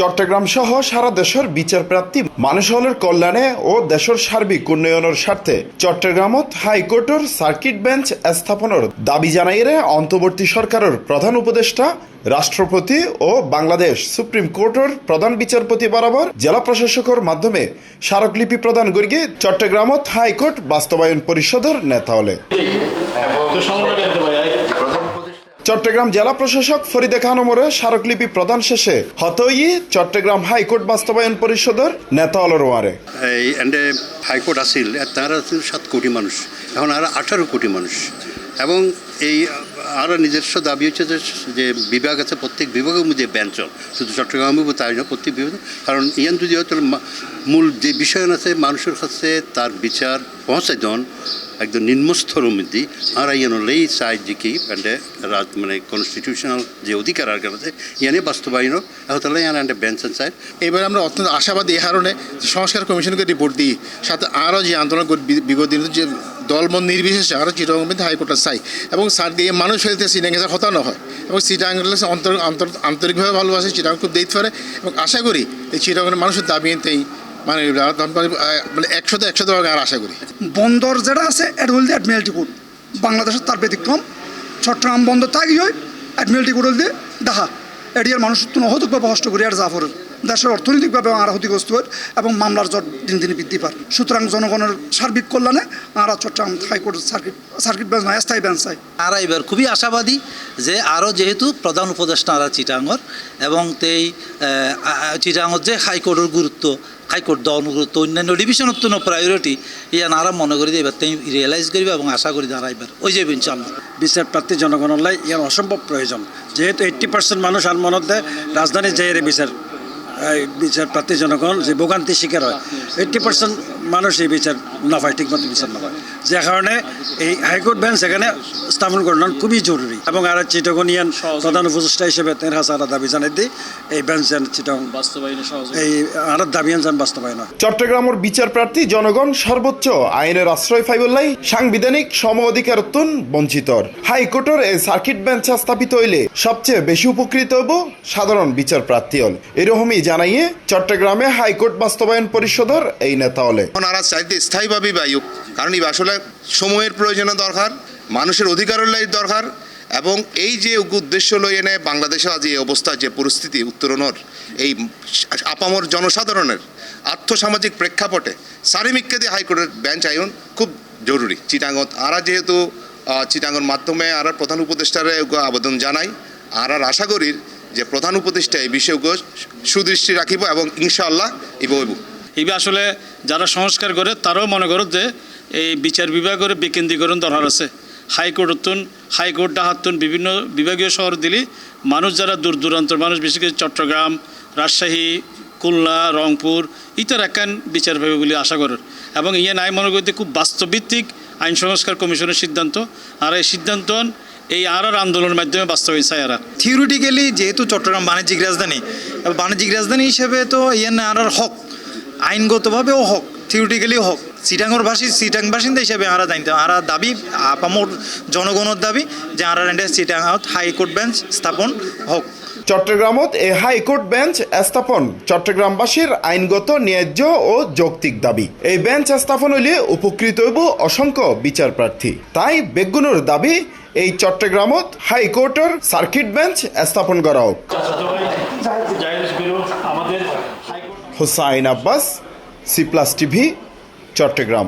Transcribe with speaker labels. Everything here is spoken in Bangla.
Speaker 1: চট্টগ্রাম সহ সারা দেশের বিচার প্রার্থী মানুষের কল্যাণে ও দেশের সার্বিক উন্নয়নের স্বার্থে চট্টগ্রামত হাইকোর্টের সার্কিট বেঞ্চ স্থাপনের দাবি জানাইরে অন্তর্বর্তী সরকারের প্রধান উপদেষ্টা রাষ্ট্রপতি ও বাংলাদেশ সুপ্রিম কোর্টের প্রধান বিচারপতি বরাবর জেলা প্রশাসকের মাধ্যমে স্মারকলিপি প্রদান করিয়ে চট্টগ্রামত হাইকোর্ট বাস্তবায়ন পরিষদের নেতা হলে চট্টগ্রাম জেলা প্রশাসক ফরিদা খানমরে স্মারকলিপি প্রদান শেষে হতই চট্টগ্রাম হাইকোর্ট বাস্তবায়ন পরিষদের নেতা হল রোয়ারে
Speaker 2: এই এন্ডে হাইকোর্ট আসিল তারা 7 কোটি মানুষ এখন আর 18 কোটি মানুষ এবং এই আর নিজস্ব দাবি হচ্ছে যে বিভাগ আছে প্রত্যেক বিভাগের মধ্যে বেঞ্চ শুধু চট্টগ্রামে তাই না প্রত্যেক বিভাগ কারণ ইয়ান যদি হয়তো মূল যে বিষয় আছে মানুষের কাছে তার বিচার পৌঁছায় দেন একদম নিম্নস্তরের মধ্যে আর ইয়ানলেই চাই যে কি মানে কনস্টিটিউশনাল যে অধিকার আর আছে ইয়ানে বাস্তবায়ন তাহলে ইয়ান একটা বেঞ্চ চাই।
Speaker 3: এবার আমরা অত্যন্ত আশাবাদী এই কারণে সংস্কার কমিশনকে রিপোর্ট দিই সাথে আরও যে আন্দোলন বিগত দিন যে দলমত নির্বিশেষে আরও চিটাগাং হাইকোর্টে চাই এবং স্যার দিয়ে মানুষ ফেলতে চিটাগাং হতা না হয় এবং চিটাগাং আন্তরিকভাবে ভালোবাসে চিটাগাং খুব দেখতে পারে এবং আশা করি এই চিটাগাংয়ের মানুষের দাবি এতেই মানে 100% আর আশা করি
Speaker 4: বন্দর যেটা আছে এটা হল অ্যাডমিরালটি কোর্ট বাংলাদেশের তার ব্যতিক্রম চট্টগ্রাম বন্দর তাই হয় অ্যাডমিরালটি কোর্ট হল দেখা এটির মানুষ নহতভাবে কষ্ট করি আর জাফরের দেশের অর্থনৈতিকভাবে আর ক্ষতিগ্রস্ত হয় এবং মামলার জট দিন দিন বৃদ্ধি পায় সুতরাং জনগণের সার্বিক কল্যাণে আর চট্টগ্রাম হাইকোর্ট সার্কিট বেঞ্চ নয় স্থায়ী বেঞ্চ চাই।
Speaker 5: আর এবার খুবই আশাবাদী যে আরও যেহেতু প্রধান উপদেষ্টা আর চিটাঙর এবং তেই চিটাঙর যে হাইকোর্টের গুরুত্ব হাইকোর্ট দেওয়ার গুরুত্ব অন্যান্য ডিভিশনত প্রায়োরিটি ইয়ান আরাম মনে করি এবার তাই রিয়েলাইজ করবে এবং আশা করি তারা এবার ওই যাবে ইনশাল্লাহ।
Speaker 6: বিচার প্রার্থী জনগণের ইয়ার অসম্ভব প্রয়োজন যেহেতু 80% মানুষ আর মনত দেয় রাজধানী যাইরে বিচার প্রার্থী জনগণ যে ভোগান্তি শিকার হয় 80% মানুষ এই বিচার না পায় ঠিকমতো বিচার না পায় যে কারণে এই হাইকোর্ট বেঞ্চ এখানে স্থাপন করানো খুবই জরুরি এবং আর চিটাগনিয়ান প্রধান উপদেষ্টা হিসেবে তের হাজার দাবি জানাই দিই এই বেঞ্চ চিটাগং বাস্তবায়ন এই আর দাবি বাস্তবায়ন।
Speaker 1: চট্টগ্রামের বিচার প্রার্থী জনগণ সর্বোচ্চ আইনের আশ্রয় পাইবলাই সাংবিধানিক সম অধিকার বঞ্চিত হাইকোর্টের এই সার্কিট বেঞ্চ স্থাপিত হইলে সবচেয়ে বেশি উপকৃত হব সাধারণ বিচার প্রার্থী হল এরকমই জানাইয়ে চট্টগ্রামে হাইকোর্ট বাস্তবায়ন পরিষদের এই নেতা হলে
Speaker 3: ওনারা চাইতে স্থায়ীভাবে বায়ু কারণ এই আসলে সময়ের প্রয়োজনে দরকার মানুষের অধিকারের দরকার এবং এই যে উদ্দেশ্য লই এনে বাংলাদেশের আজ এই অবস্থা যে পরিস্থিতি উত্তরণের এই আপামর জনসাধারণের আর্থসামাজিক প্রেক্ষাপটে সারিমিককে দিয়ে হাইকোর্টের বেঞ্চ আইন খুব জরুরি চিটাঙ্গত আরা যেহেতু চিটাঙ্গর মাধ্যমে আর প্রধান উপদেষ্টারে আবেদন জানাই আর আশা করি যে প্রধান উপদেষ্টা এই বিষয়গুলো সুদৃষ্টি রাখিব এবং ইনশাআল্লাহ ইবইব
Speaker 7: এইবার আসলে যারা সংস্কার করে তারাও মনে করো যে এই বিচার বিভাগের বিকেন্দ্রীকরণ দরকার আছে হাইকোর্ট ডাহাতুন বিভিন্ন বিভাগীয় শহর দিলে মানুষ যারা দূর দূরান্তর মানুষ বিশেষ করে চট্টগ্রাম রাজশাহী খুলনা রংপুর ইতার একখান বিচার পাবে বলে আশা করেন এবং ইয়ে নাই মনে করতে খুব বাস্তবভিত্তিক আইন সংস্কার কমিশনের সিদ্ধান্ত আর এই সিদ্ধান্ত এই আর আন্দোলনের মাধ্যমে বাস্তবায়ন চাই আর
Speaker 8: থিওরিটিক্যালি যেহেতু চট্টগ্রাম বাণিজ্যিক রাজধানী হিসেবে তো ইয়ান আর হক আইনগতভাবেও হক থিওরিটিক্যালিও হক চিটাং বাসিন্দা হিসেবে আমরা জানতাম আর দাবি আপামর জনগণের দাবি যে আর চিটাঙত হাইকোর্ট বেঞ্চ স্থাপন হোক।
Speaker 1: চট্টগ্রামত এই হাইকোর্ট বেঞ্চ স্থাপন চট্টগ্রামবাসীর আইনগত ন্যায্য ও যৌক্তিক দাবি এই বেঞ্চ স্থাপন হইলে উপকৃত হইব অসংখ্য বিচার প্রার্থী তাই বেগুনের দাবি এই চট্টগ্রামত হাইকোর্টের সার্কিট বেঞ্চ স্থাপন করা হোক। Hussain Abbas, C+ TV, Chittagong.